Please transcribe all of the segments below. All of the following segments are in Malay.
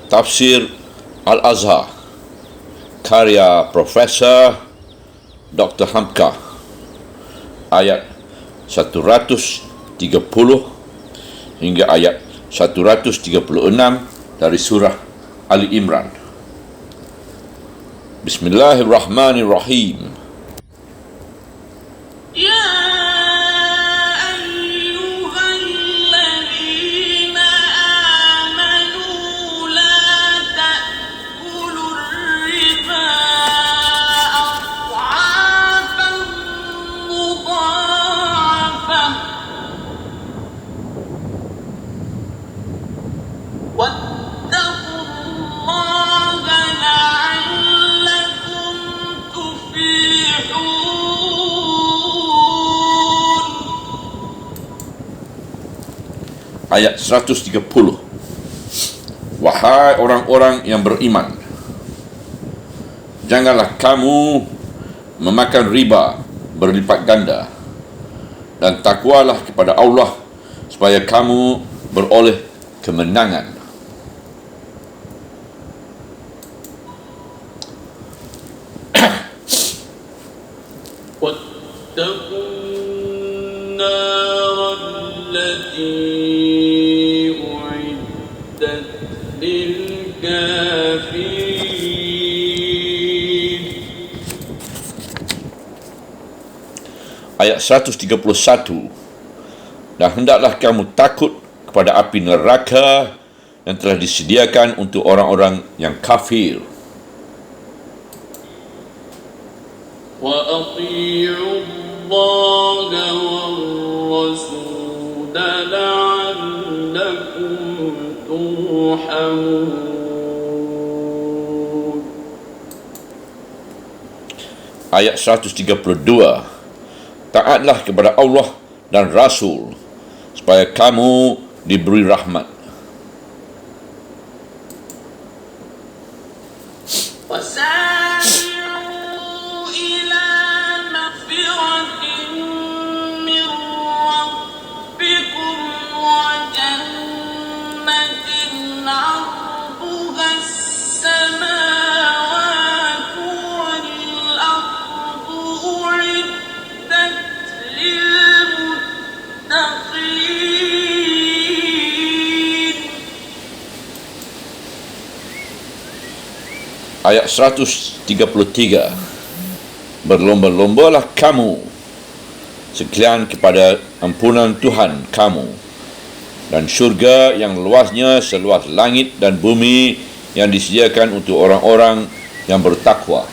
Tafsir Al-Azhar karya Profesor Dr. Hamka, ayat 130 hingga ayat 136 dari surah Ali Imran. Bismillahirrahmanirrahim. Ayat 130. Wahai orang-orang yang beriman, janganlah kamu memakan riba berlipat ganda, dan takwalah kepada Allah supaya kamu beroleh kemenangan. Ayat 131. Dan hendaklah kamu takut kepada api neraka yang telah disediakan untuk orang-orang yang kafir. Wa ati'u Allah wa rasul la'allakum turhamun. Ayat 132. Taatlah kepada Allah dan Rasul supaya kamu diberi rahmat. Ayat 133. Berlomba-lombalah kamu sekalian kepada ampunan Tuhan kamu dan syurga yang luasnya seluas langit dan bumi yang disediakan untuk orang-orang yang bertakwa.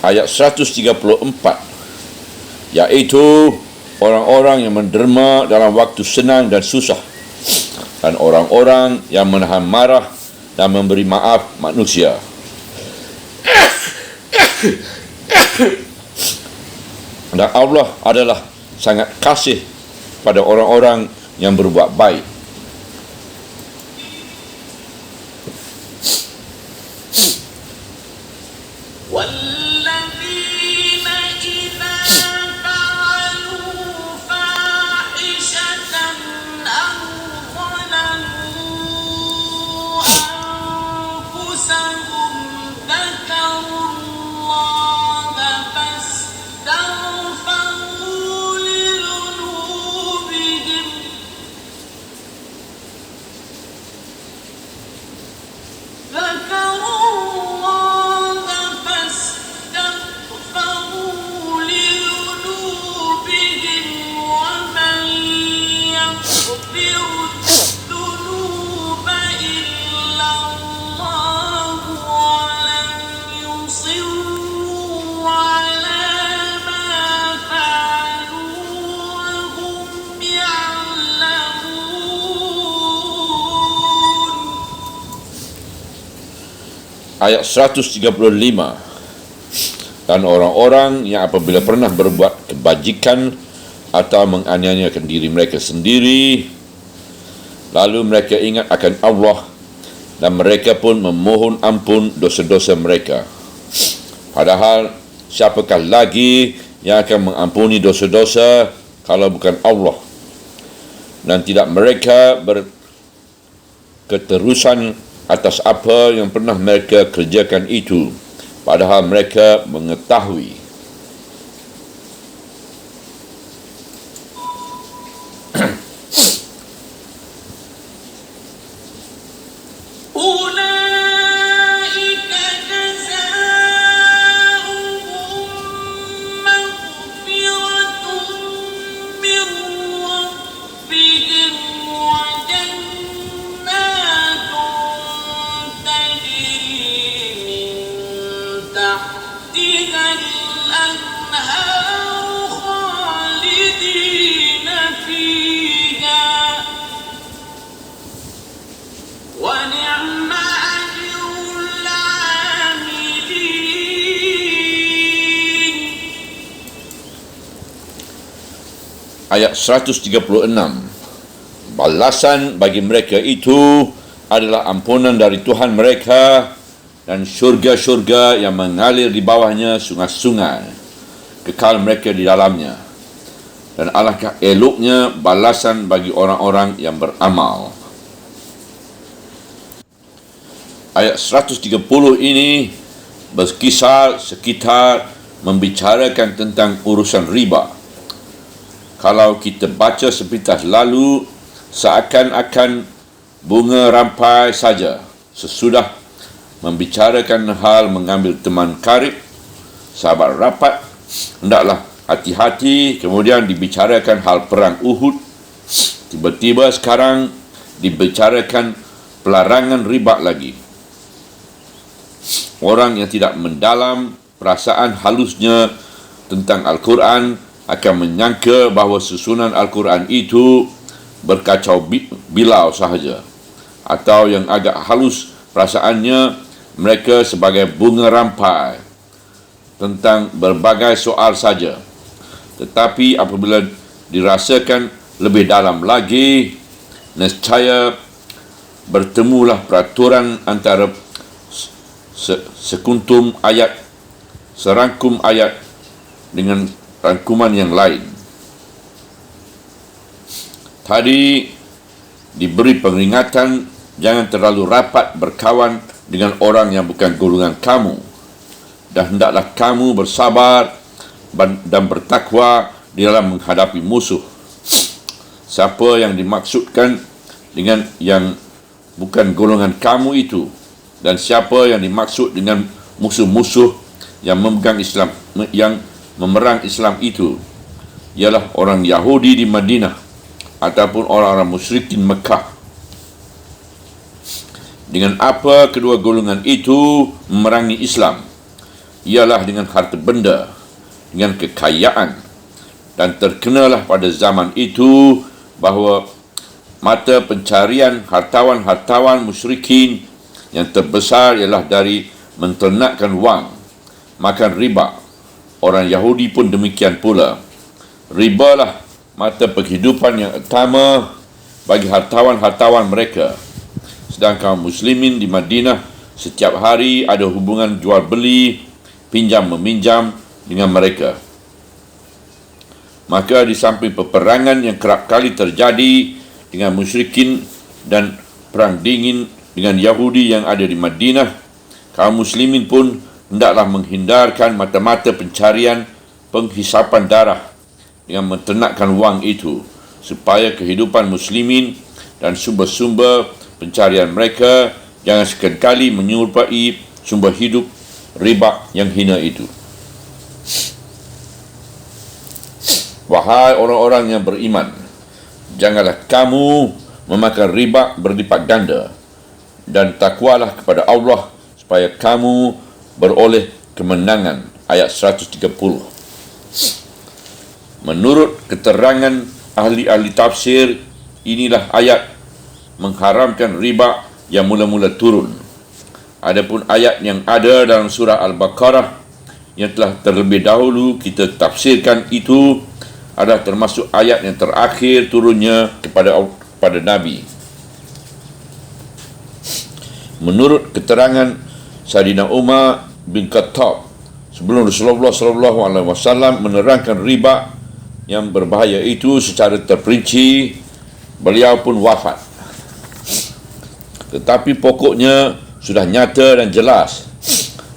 Ayat 134, yaitu orang-orang yang menderma dalam waktu senang dan susah, dan orang-orang yang menahan marah dan memberi maaf manusia. Dan Allah adalah sangat kasih pada orang-orang yang berbuat baik. Ayat 135. Dan orang-orang yang apabila pernah berbuat kebajikan atau menganiayakan diri mereka sendiri, lalu mereka ingat akan Allah dan mereka pun memohon ampun dosa-dosa mereka. Padahal siapakah lagi yang akan mengampuni dosa-dosa kalau bukan Allah? Dan tidak mereka berketerusan atas apa yang pernah mereka kerjakan itu, padahal mereka mengetahui. Ayat 136. Balasan bagi mereka itu adalah ampunan dari Tuhan mereka dan syurga-syurga yang mengalir di bawahnya sungai-sungai, kekal mereka di dalamnya. Dan alangkah eloknya balasan bagi orang-orang yang beramal. Ayat 130 ini berkisar sekitar membicarakan tentang urusan riba. Kalau kita baca sepintas lalu, seakan-akan bunga rampai saja. Sesudah membicarakan hal mengambil teman karib, sahabat rapat, hendaklah hati-hati. Kemudian dibicarakan hal perang Uhud. Tiba-tiba sekarang dibicarakan pelarangan riba lagi. Orang yang tidak mendalam perasaan halusnya tentang Al-Quran akan menyangka bahawa susunan Al-Quran itu berkacau bilau sahaja, atau yang agak halus perasaannya mereka sebagai bunga rampai tentang berbagai soal saja. Tetapi apabila dirasakan lebih dalam lagi, nescaya bertemulah peraturan antara sekuntum ayat, serangkum ayat dengan rangkuman yang lain. Tadi diberi peringatan jangan terlalu rapat berkawan dengan orang yang bukan golongan kamu, dan hendaklah kamu bersabar dan bertakwa di dalam menghadapi musuh. Siapa yang dimaksudkan dengan yang bukan golongan kamu itu, dan siapa yang dimaksud dengan musuh-musuh yang memegang Islam, yang memerang Islam itu, ialah orang Yahudi di Madinah ataupun orang-orang musyrikin Mekah. Dengan apa kedua golongan itu memerangi Islam? Ialah dengan harta benda, dengan kekayaan. Dan terkenalah pada zaman itu bahawa mata pencarian hartawan-hartawan musyrikin yang terbesar ialah dari menternakkan wang, makan riba. Orang Yahudi pun demikian pula. Ribalah mata penghidupan yang utama bagi hartawan-hartawan mereka. Sedangkan muslimin di Madinah setiap hari ada hubungan jual beli, pinjam meminjam dengan mereka. Maka di samping peperangan yang kerap kali terjadi dengan musyrikin dan perang dingin dengan Yahudi yang ada di Madinah, kaum muslimin pun hendaklah menghindarkan mata-mata pencarian penghisapan darah dengan menternakkan wang itu, supaya kehidupan muslimin dan sumber-sumber pencarian mereka jangan sekali menyerupai sumber hidup riba yang hina itu. Wahai orang-orang yang beriman, janganlah kamu memakan riba berlipat ganda, dan takwalah kepada Allah supaya kamu beroleh kemenangan. Ayat 130. Menurut keterangan ahli-ahli tafsir, inilah ayat mengharamkan riba yang mula-mula turun. Adapun ayat yang ada dalam surah Al-Baqarah yang telah terlebih dahulu kita tafsirkan itu adalah termasuk ayat yang terakhir turunnya kepada Nabi. Menurut keterangan Sayyidina Umar bin Khattab, sebelum Rasulullah SAW menerangkan riba yang berbahaya itu secara terperinci, beliau pun wafat. Tetapi pokoknya sudah nyata dan jelas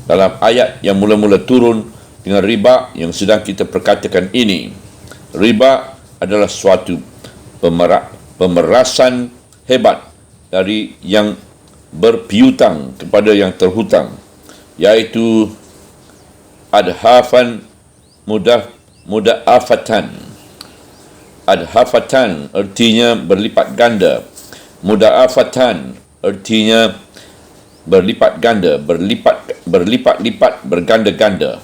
dalam ayat yang mula-mula turun dengan riba yang sedang kita perkatakan ini. Riba adalah suatu pemerasan hebat dari yang berpiutang kepada yang terhutang, iaitu adhafan muda'afatan. Adhafatan artinya berlipat ganda. Muda'afatan artinya berlipat ganda, berlipat-lipat, berganda-ganda.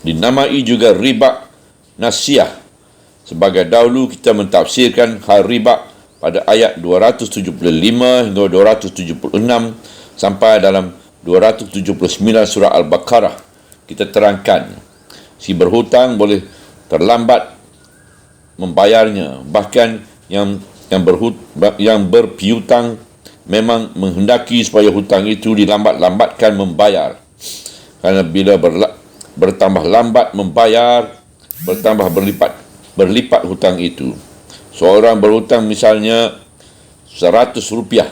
Dinamai juga riba nasiah, sebagai dahulu kita mentafsirkan hal riba pada ayat 275 hingga 276 sampai dalam 279 surah Al-Baqarah. Kita terangkan, si berhutang boleh terlambat membayarnya, bahkan yang berpiutang memang menghendaki supaya hutang itu dilambat-lambatkan membayar. Kerana bila bertambah lambat membayar, bertambah berlipat hutang itu. Seorang berhutang misalnya RM100,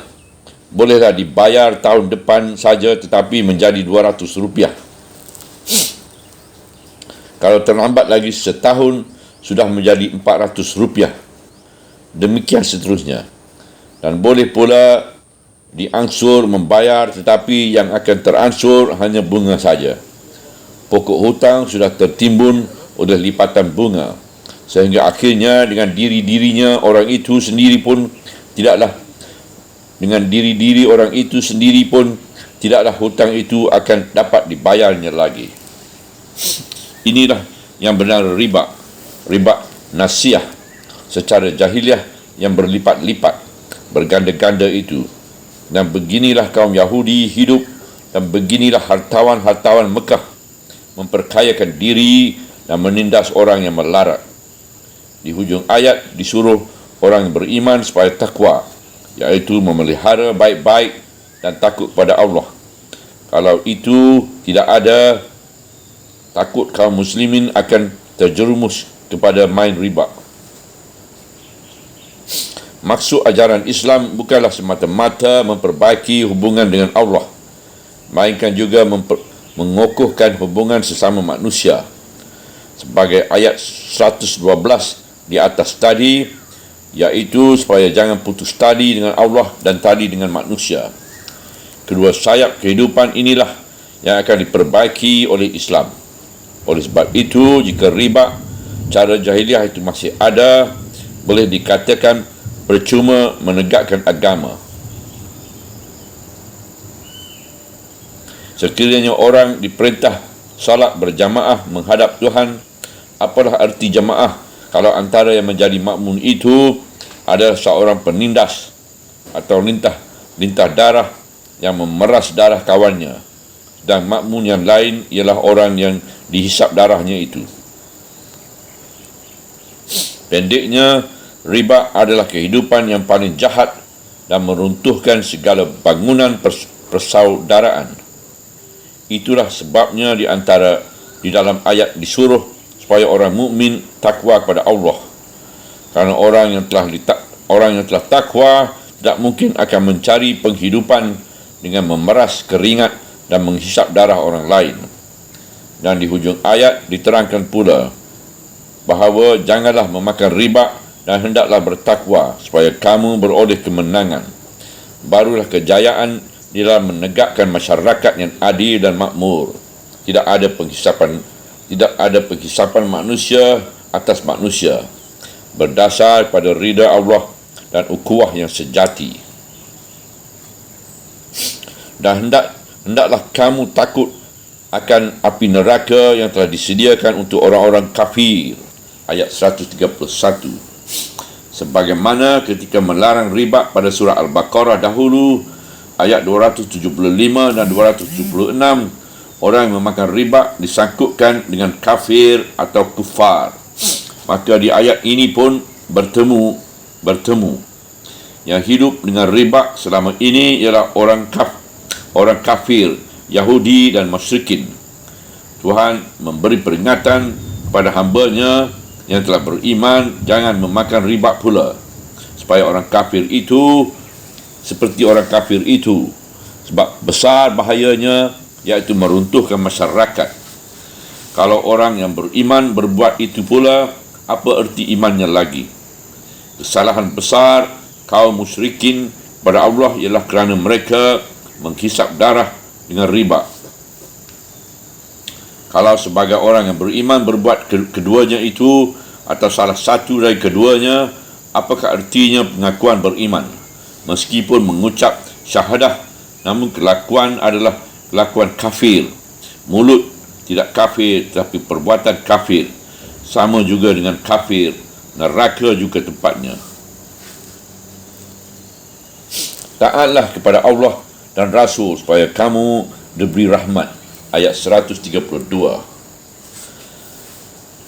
bolehlah dibayar tahun depan saja tetapi menjadi RM200. Kalau terlambat lagi setahun, sudah menjadi RM400. Demikian seterusnya. Dan boleh pula diangsur membayar, tetapi yang akan teransur hanya bunga saja. Pokok hutang sudah tertimbun oleh lipatan bunga, sehingga akhirnya dengan diri-dirinya orang itu sendiri pun tidaklah hutang itu akan dapat dibayarnya lagi. Inilah yang benar riba nasiah secara jahiliah yang berlipat-lipat, berganda-ganda itu. Dan beginilah kaum Yahudi hidup, dan beginilah hartawan Mekah memperkayakan diri dan menindas orang yang melarat. Di hujung ayat disuruh orang yang beriman supaya takwa, iaitu memelihara baik-baik dan takut pada Allah. Kalau itu tidak ada, takut kaum muslimin akan terjerumus kepada main riba. Maksud ajaran Islam bukanlah semata-mata memperbaiki hubungan dengan Allah, melainkan juga mengukuhkan hubungan sesama manusia. Sebagai ayat 112 di atas tadi, iaitu supaya jangan putus tali dengan Allah dan tali dengan manusia. Kedua sayap kehidupan inilah yang akan diperbaiki oleh Islam. Oleh sebab itu, jika riba cara jahiliah itu masih ada, boleh dikatakan percuma menegakkan agama. Sekiranya orang diperintah salat berjamaah menghadap Tuhan, apalah arti jamaah kalau antara yang menjadi makmum itu adalah seorang penindas atau lintah darah yang memeras darah kawannya, dan makmum yang lain ialah orang yang dihisap darahnya itu. Pendeknya, riba adalah kehidupan yang paling jahat dan meruntuhkan segala bangunan persaudaraan. Itulah sebabnya di dalam ayat disuruh supaya orang mukmin takwa kepada Allah. Karena orang yang telah takwa tidak mungkin akan mencari penghidupan dengan memeras keringat dan menghisap darah orang lain. Dan di hujung ayat diterangkan pula bahawa janganlah memakan riba dan hendaklah bertakwa supaya kamu beroleh kemenangan. Barulah kejayaan di dalam menegakkan masyarakat yang adil dan makmur. Tidak ada penghisapan manusia atas manusia, berdasar pada ridha Allah dan ukhuwah yang sejati. Dan hendaklah kamu takut akan api neraka yang telah disediakan untuk orang-orang kafir. Ayat 131. Sebagaimana ketika melarang riba pada surah Al-Baqarah dahulu, ayat 275 dan 276, orang yang memakan riba disangkutkan dengan kafir atau kufar. Maka di ayat ini pun bertemu. Yang hidup dengan riba selama ini ialah orang kafir, Yahudi dan musyrikin. Tuhan memberi peringatan kepada hamba-Nya yang telah beriman, jangan memakan riba pula, supaya orang kafir itu seperti orang kafir itu, sebab besar bahayanya, iaitu meruntuhkan masyarakat. Kalau orang yang beriman berbuat itu pula, apa erti imannya lagi? Kesalahan besar kaum musyrikin pada Allah ialah kerana mereka menghisap darah dengan riba. Kalau sebagai orang yang beriman berbuat keduanya itu, atau salah satu dari keduanya, apakah artinya pengakuan beriman? Meskipun mengucap syahadah, namun kelakuan adalah kelakuan kafir. Mulut tidak kafir, tetapi perbuatan kafir. Sama juga dengan kafir, neraka juga tempatnya. Taatlah kepada Allah dan Rasul supaya kamu diberi rahmat. Ayat 132.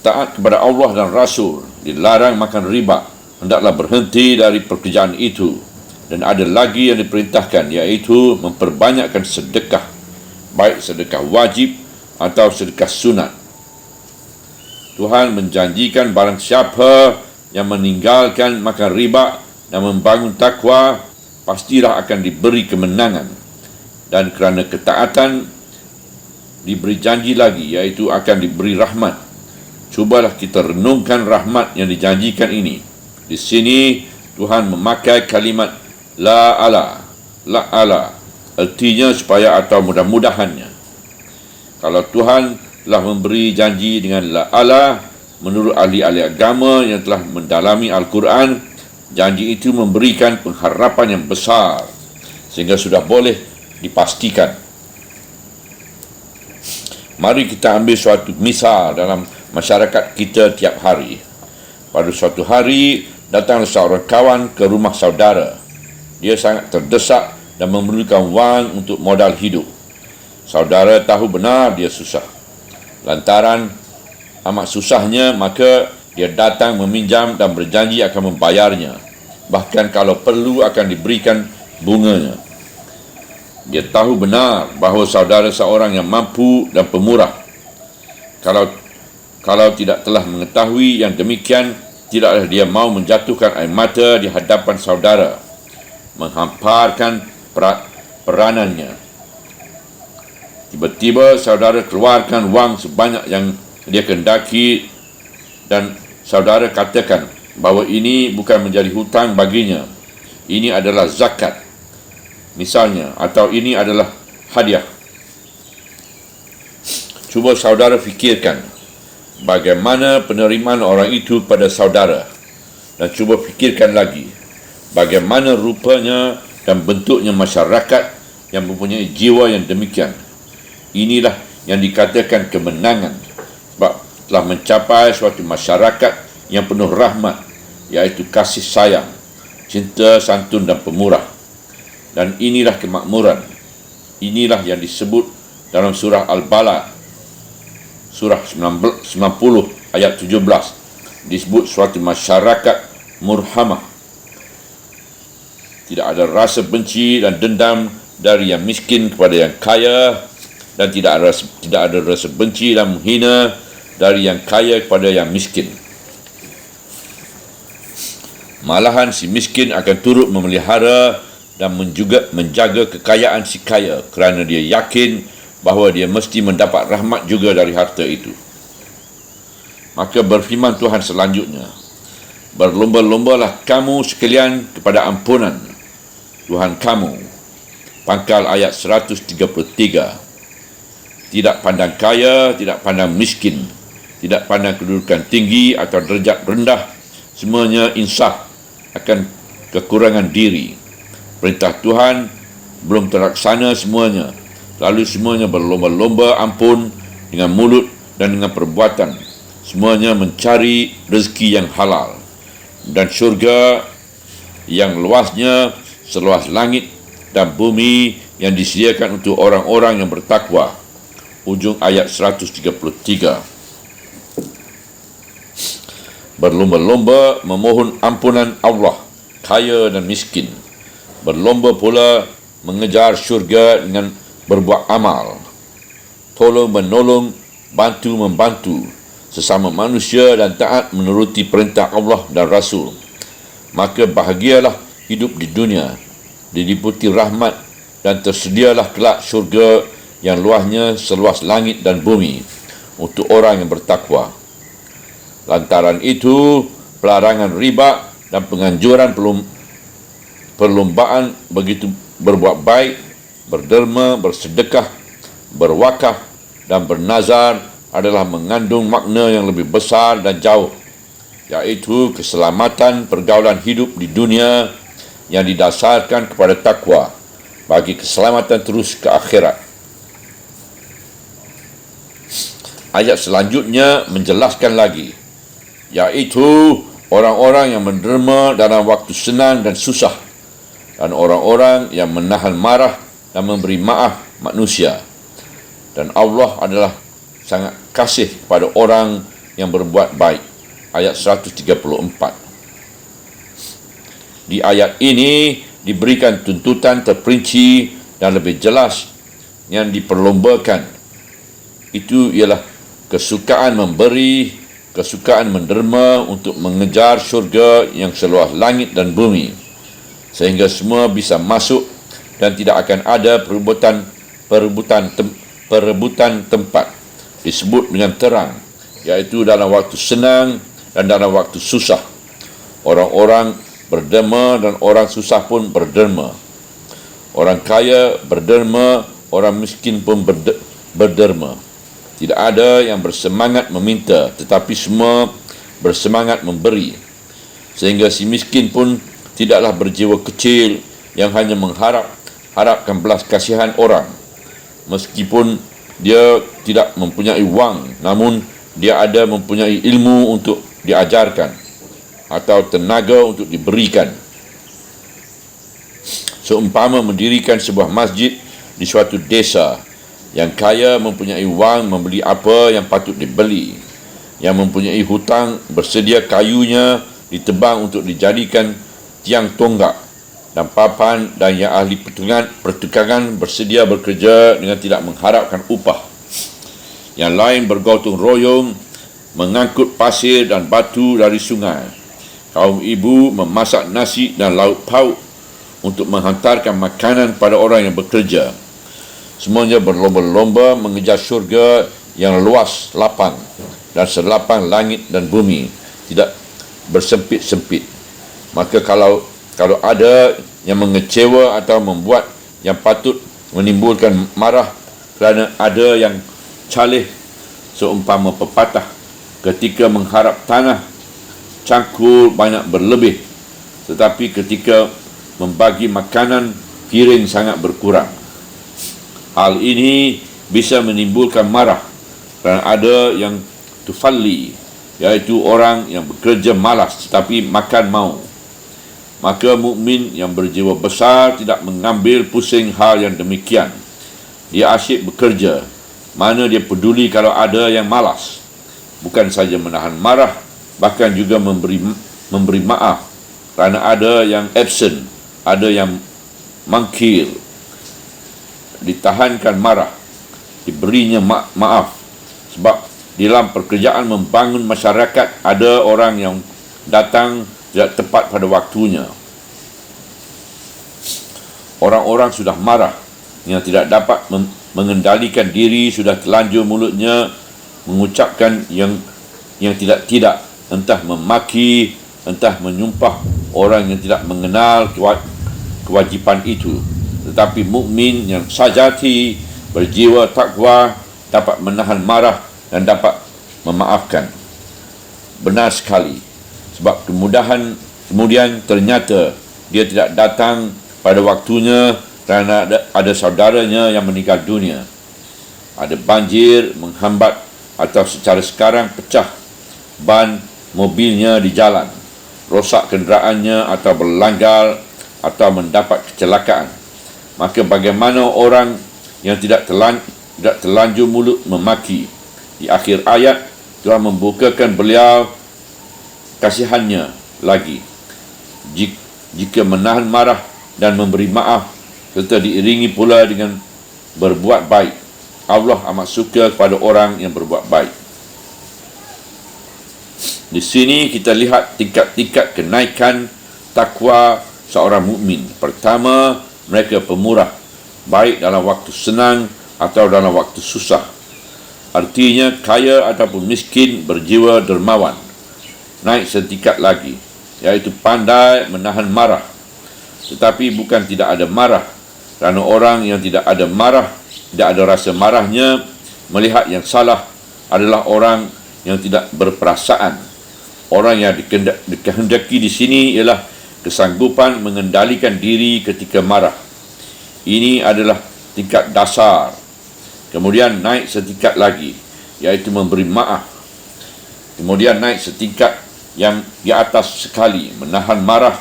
Taat kepada Allah dan Rasul, dilarang makan riba, hendaklah berhenti dari pekerjaan itu. Dan ada lagi yang diperintahkan, iaitu memperbanyakkan sedekah, baik sedekah wajib atau sedekah sunat. Tuhan menjanjikan barang siapa yang meninggalkan makan riba dan membangun takwa, pastilah akan diberi kemenangan. Dan kerana ketaatan, diberi janji lagi, iaitu akan diberi rahmat. Cubalah kita renungkan rahmat yang dijanjikan ini. Di sini Tuhan memakai kalimat la ala, artinya supaya atau mudah-mudahannya. Kalau Tuhan telah memberi janji dengan la ala, menurut ahli-ahli agama yang telah mendalami Al-Quran, janji itu memberikan pengharapan yang besar sehingga sudah boleh dipastikan. Mari kita ambil suatu misal dalam masyarakat kita tiap hari. Pada suatu hari, datanglah seorang kawan ke rumah saudara. Dia sangat terdesak dan memerlukan wang untuk modal hidup. Saudara tahu benar dia susah. Lantaran amat susahnya, maka dia datang meminjam dan berjanji akan membayarnya. Bahkan kalau perlu akan diberikan bunganya. Dia tahu benar bahawa saudara seorang yang mampu dan pemurah. Kalau tidak telah mengetahui yang demikian, tidaklah dia mau menjatuhkan air mata di hadapan saudara, menghamparkan peranannya. Tiba-tiba saudara keluarkan wang sebanyak yang dia kendaki dan saudara katakan bahawa ini bukan menjadi hutang baginya, ini adalah zakat misalnya, atau ini adalah hadiah. Cuba saudara fikirkan bagaimana penerimaan orang itu pada saudara, dan cuba fikirkan lagi bagaimana rupanya dan bentuknya masyarakat yang mempunyai jiwa yang demikian. Inilah yang dikatakan kemenangan, sebab telah mencapai suatu masyarakat yang penuh rahmat, iaitu kasih sayang, cinta, santun dan pemurah. Dan inilah kemakmuran. Inilah yang disebut dalam surah Al-Balad, surah 90 ayat 17, disebut suatu masyarakat murhamah. Tidak ada rasa benci dan dendam dari yang miskin kepada yang kaya, dan tidak ada rasa benci dan menghina dari yang kaya kepada yang miskin. Malahan si miskin akan turut memelihara dan menjaga kekayaan si kaya, kerana dia yakin bahawa dia mesti mendapat rahmat juga dari harta itu. Maka berfirman Tuhan selanjutnya, berlomba-lombalah kamu sekalian kepada ampunan Tuhan kamu. Pangkal ayat 133. Tidak pandang kaya, tidak pandang miskin, tidak pandang kedudukan tinggi atau derajat rendah, semuanya insaf akan kekurangan diri. Perintah Tuhan belum terlaksana semuanya, lalu semuanya berlomba-lomba ampun dengan mulut dan dengan perbuatan. Semuanya mencari rezeki yang halal, dan syurga yang luasnya seluas langit dan bumi yang disediakan untuk orang-orang yang bertakwa. Ujung ayat 133. Berlomba-lomba memohon ampunan Allah, kaya dan miskin. Berlomba pula mengejar syurga dengan berbuat amal. Tolong-menolong, bantu-membantu sesama manusia dan taat menuruti perintah Allah dan Rasul. Maka bahagialah hidup di dunia, diliputi rahmat, dan tersedialah kelak syurga yang luasnya seluas langit dan bumi untuk orang yang bertakwa. Lantaran itu, pelarangan riba dan penganjuran perlombaan begitu berbuat baik, berderma, bersedekah, berwakaf dan bernazar adalah mengandung makna yang lebih besar dan jauh, iaitu keselamatan pergaulan hidup di dunia yang didasarkan kepada takwa bagi keselamatan terus ke akhirat. Ayat selanjutnya menjelaskan lagi, iaitu orang-orang yang menderma dalam waktu senang dan susah, dan orang-orang yang menahan marah dan memberi maaf manusia. Dan Allah adalah sangat kasih kepada orang yang berbuat baik. Ayat 134. Di ayat ini diberikan tuntutan terperinci dan lebih jelas yang diperlombakan. Itu ialah kesukaan memberi, kesukaan menderma untuk mengejar syurga yang seluas langit dan bumi, sehingga semua bisa masuk dan tidak akan ada perebutan tempat. Disebut dengan terang, iaitu dalam waktu senang dan dalam waktu susah. Orang-orang berderma dan orang susah pun berderma. Orang kaya berderma, orang miskin pun berderma. Tidak ada yang bersemangat meminta, tetapi semua bersemangat memberi. Sehingga si miskin pun tidaklah berjiwa kecil yang hanya harapkan belas kasihan orang. Meskipun dia tidak mempunyai wang, namun dia ada mempunyai ilmu untuk diajarkan atau tenaga untuk diberikan. Seumpama mendirikan sebuah masjid di suatu desa, yang kaya mempunyai wang membeli apa yang patut dibeli, yang mempunyai hutang bersedia kayunya ditebang untuk dijadikan tiang tonggak dan papan, dan yang ahli pertukangan bersedia bekerja dengan tidak mengharapkan upah. Yang lain bergotong royong mengangkut pasir dan batu dari sungai. Kaum ibu memasak nasi dan lauk pauk untuk menghantarkan makanan pada orang yang bekerja. Semuanya berlomba-lomba mengejar syurga yang luas, lapang, dan selapang langit dan bumi, tidak bersempit-sempit. Maka kalau ada yang mengecewa atau membuat yang patut menimbulkan marah kerana ada yang calih, seumpama pepatah, ketika mengharap tanah cangkul banyak berlebih, tetapi ketika membagi makanan piring sangat berkurang. Hal ini bisa menimbulkan marah kerana ada yang tufalli, iaitu orang yang bekerja malas tetapi makan mau. Maka mukmin yang berjiwa besar tidak mengambil pusing hal yang demikian. Dia asyik bekerja, mana dia peduli kalau ada yang malas. Bukan saja menahan marah, bahkan juga memberi maaf kerana ada yang absent, ada yang mangkir. Ditahankan marah, diberinya maaf. Sebab dalam pekerjaan membangun masyarakat, ada orang yang datang tidak tepat pada waktunya. Orang-orang sudah marah, yang tidak dapat mengendalikan diri, sudah telanjur mulutnya mengucapkan yang tidak-tidak, entah memaki, entah menyumpah orang yang tidak mengenal kewajipan itu. Tetapi mukmin yang sajati, berjiwa takwa, dapat menahan marah dan dapat memaafkan. Benar sekali. Sebab kemudian ternyata dia tidak datang pada waktunya kerana ada saudaranya yang meninggal dunia. Ada banjir menghambat, atau secara sekarang pecah ban mobilnya di jalan, rosak kenderaannya atau berlanggar atau mendapat kecelakaan. Maka bagaimana orang yang tidak terlanjur mulut memaki? Di akhir ayat, Tuhan membukakan beliau kasihannya lagi. Jika menahan marah dan memberi maaf, serta diiringi pula dengan berbuat baik, Allah amat suka kepada orang yang berbuat baik. Di sini kita lihat tingkat-tingkat kenaikan takwa seorang mukmin. Pertama, mereka pemurah, baik dalam waktu senang atau dalam waktu susah. Artinya kaya ataupun miskin, berjiwa dermawan. Naik setingkat lagi, iaitu pandai menahan marah. Tetapi bukan tidak ada marah, kerana orang yang tidak ada marah, tidak ada rasa marahnya, melihat yang salah adalah orang yang tidak berperasaan. Orang yang dikehendaki di sini ialah kesanggupan mengendalikan diri ketika marah. Ini adalah tingkat dasar. Kemudian naik setingkat lagi, iaitu memberi maaf. Kemudian naik setingkat yang di atas sekali, menahan marah,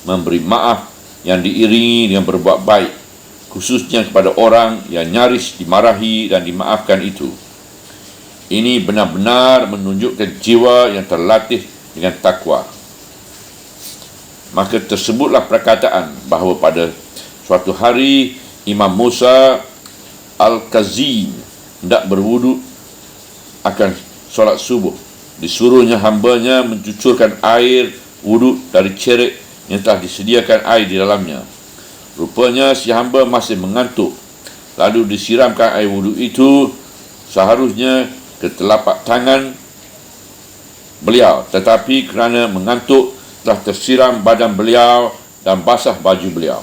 memberi maaf yang diiringi dengan berbuat baik, khususnya kepada orang yang nyaris dimarahi dan dimaafkan itu. Ini benar-benar menunjukkan jiwa yang terlatih dengan takwa. Maka tersebutlah perkataan bahawa pada suatu hari Imam Musa Al-Kazim hendak berwuduk akan solat subuh. Disuruhnya hambanya mencucurkan air wuduk dari cerik yang telah disediakan air di dalamnya. Rupanya si hamba masih mengantuk. Lalu disiramkan air wuduk itu seharusnya ke telapak tangan beliau, tetapi kerana mengantuk telah tersiram badan beliau dan basah baju beliau.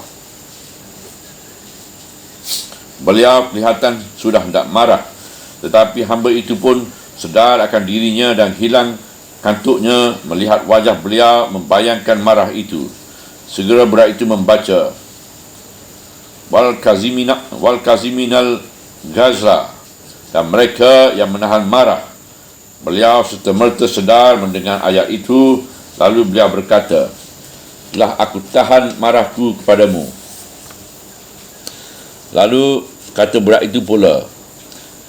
Beliau kelihatan sudah hendak marah, tetapi hamba itu pun sedar akan dirinya dan hilang kantuknya melihat wajah beliau membayangkan marah itu. Segera budak itu membaca wal kaziminal ghazla, dan mereka yang menahan marah. Beliau serta-merta sedar mendengar ayat itu, lalu beliau berkata, telah aku tahan marahku kepadamu. Lalu kata budak itu pula,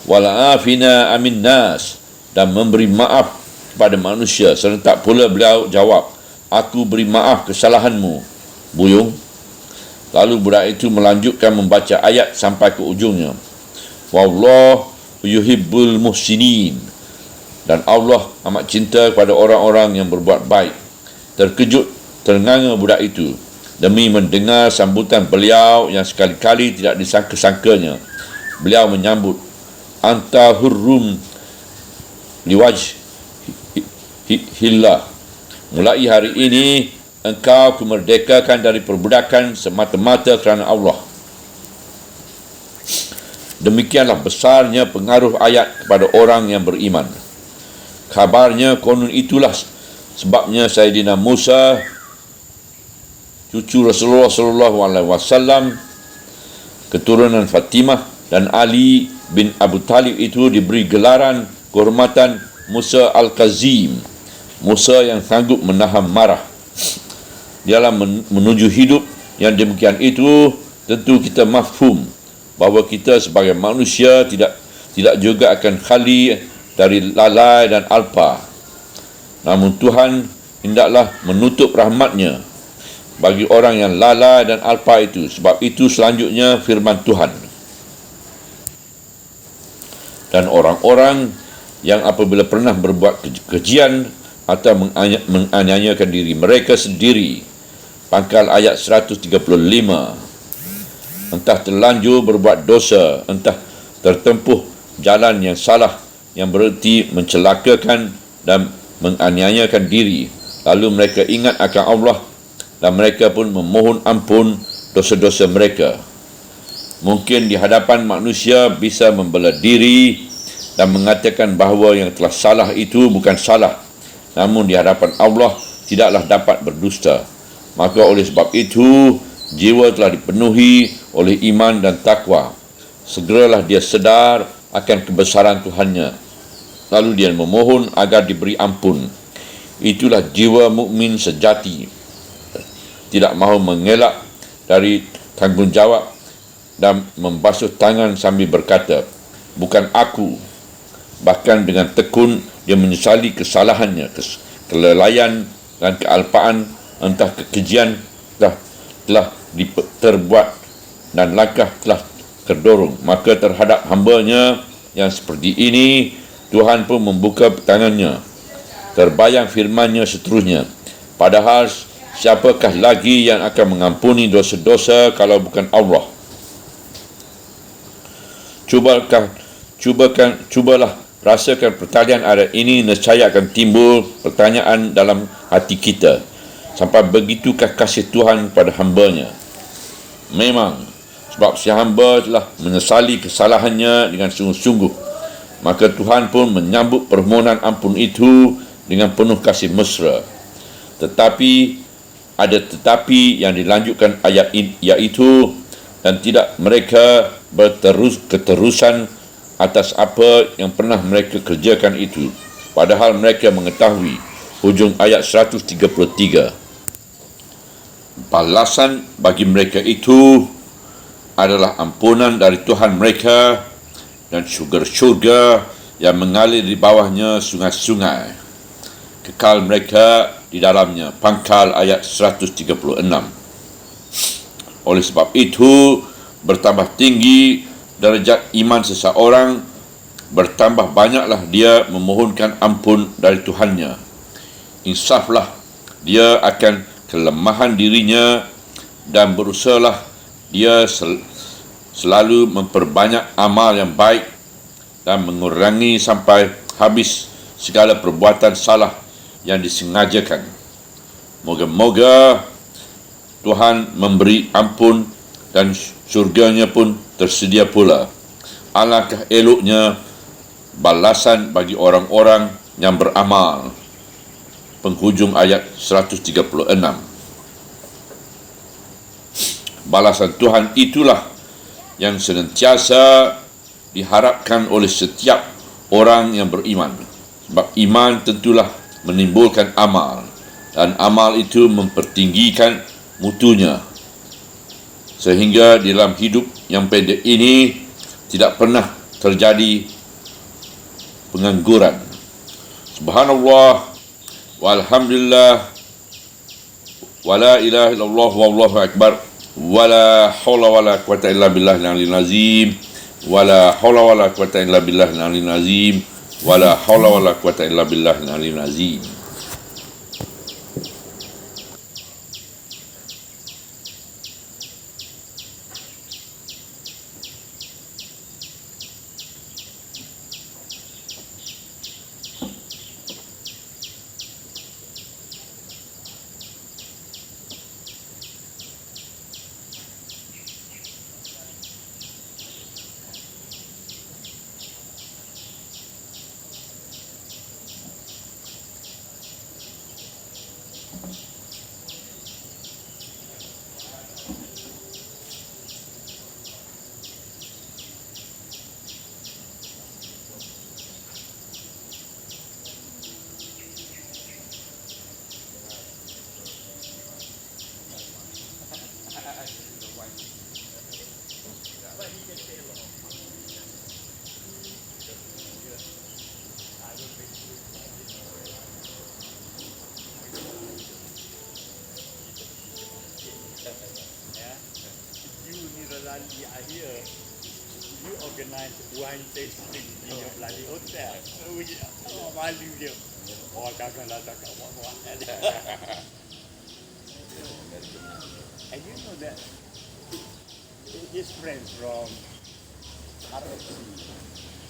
wala'afina amin nas, dan memberi maaf kepada manusia. Serentak pula beliau jawab, aku beri maaf kesalahanmu, buyung. Lalu budak itu melanjutkan membaca ayat sampai ke ujungnya. Wallahu yuhibbul muhsinin, dan Allah amat cinta kepada orang-orang yang berbuat baik. Terkejut, ternganga budak itu demi mendengar sambutan beliau yang sekali-kali tidak disangka-sangkanya. Beliau menyambut, anta hurrum liwajh hillah, mulai hari ini engkau kumerdekakan dari perbudakan semata-mata kerana Allah. Demikianlah besarnya pengaruh ayat kepada orang yang beriman. Kabarnya konon itulah sebabnya Sayyidina Musa, cucu Rasulullah SAW, keturunan Fatimah, dan Ali bin Abu Talib itu diberi gelaran kehormatan Musa Al-Kazim, Musa yang sanggup menahan marah. Dalam menuju hidup yang demikian itu, tentu kita mafhum bahawa kita sebagai manusia tidak juga akan khali dari lalai dan alpa. Namun Tuhan hendaklah menutup rahmatnya bagi orang yang lalai dan alpa itu. Sebab itu selanjutnya firman Tuhan, dan orang-orang yang apabila pernah berbuat kejian atau menganiayakan diri mereka sendiri, pangkal ayat 135, entah terlanjur berbuat dosa, entah tertempuh jalan yang salah yang bererti mencelakakan dan menganiayakan diri, lalu mereka ingat akan Allah dan mereka pun memohon ampun dosa-dosa mereka. Mungkin di hadapan manusia bisa membela diri dan mengatakan bahawa yang telah salah itu bukan salah, namun di hadapan Allah tidaklah dapat berdusta. Maka oleh sebab itu, jiwa telah dipenuhi oleh iman dan takwa. Segeralah dia sedar akan kebesaran Tuhannya, lalu dia memohon agar diberi ampun. Itulah jiwa mukmin sejati, tidak mahu mengelak dari tanggungjawab dan membasuh tangan sambil berkata, "Bukan aku." Bahkan dengan tekun dia menyesali kesalahannya, kelalaian dan kealpaan, entah kekejian telah terbuat dan langkah telah terdorong. Maka terhadap hamba-Nya yang seperti ini, Tuhan pun membuka tangannya. Terbayang firman-Nya seterusnya, "Padahal siapakah lagi yang akan mengampuni dosa-dosa kalau bukan Allah? Cubalah rasakan pertanyaan ayat ini, nescaya akan timbul pertanyaan dalam hati kita. Sampai begitukah kasih Tuhan pada hamba-Nya? Memang, sebab si hamba telah menyesali kesalahannya dengan sungguh-sungguh, maka Tuhan pun menyambut permohonan ampun itu dengan penuh kasih mesra. Tetapi ada tetapi yang dilanjutkan ayat iaitu, dan tidak mereka keterusan atas apa yang pernah mereka kerjakan itu, padahal mereka mengetahui. Hujung ayat 133. Balasan bagi mereka itu adalah ampunan dari Tuhan mereka dan syurga-syurga yang mengalir di bawahnya sungai-sungai. Kekal mereka di dalamnya. Pangkal ayat 136. Oleh sebab itu, bertambah tinggi darjat iman seseorang, bertambah banyaklah dia memohonkan ampun dari Tuhannya. Insaflah dia akan kelemahan dirinya dan berusahalah dia selalu memperbanyak amal yang baik dan mengurangi sampai habis segala perbuatan salah yang disengajakan. Moga-moga Tuhan memberi ampun dan syurganya pun tersedia pula. Alangkah eloknya balasan bagi orang-orang yang beramal. Penghujung ayat 136. Balasan Tuhan itulah yang senantiasa diharapkan oleh setiap orang yang beriman. Sebab iman tentulah menimbulkan amal, dan amal itu mempertinggikan mutunya, sehingga di dalam hidup yang pendek ini tidak pernah terjadi pengangguran. Subhanallah, walhamdulillah, wala ilaha illallah, wallahu akbar, wala hawla wala quwata illa billahil aliyil azim, wala hawla wala quwata illa billahil aliyil azim, wala hawla wala quwata illa billahil aliyil azim. Lali here, you organize wine tasting in your bloody hotel. Oh, malu dia. Oh, kakak lah cakap buat-buat. And you know that his friends from RFC,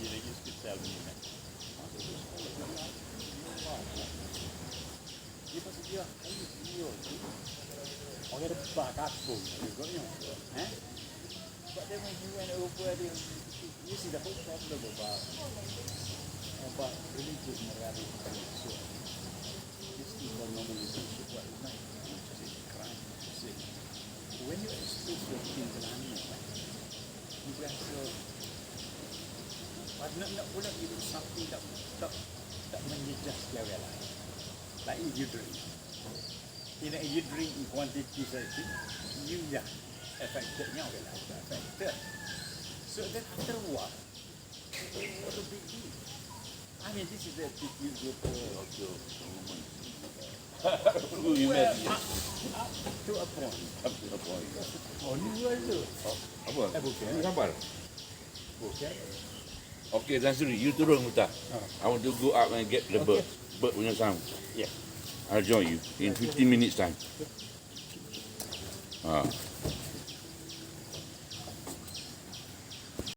used to tell me that. Dia pasal dia, ayo, orang ada bakat pun, juga ni. But then when you went over there, you see the whole problem about religious morality. So, these people normally think what is not just a crime. See, when you expose your things you rasa, nak pula itu something tak menjejas dia lain. Like if you drink, if you drink in quantity, you affected nya okay lah, affected. So then after a while, what a big deal. I mean, this is a big deal for You well, imagine. to a point. Oh, ni jual tu. Apa? Bukan. Ini sabar. Bukan. Okay, Tan Sri, you turun Muta. I want to go up and get the bird. Bird punya sound. Yeah. I'll join you in 15 minutes time. Ah.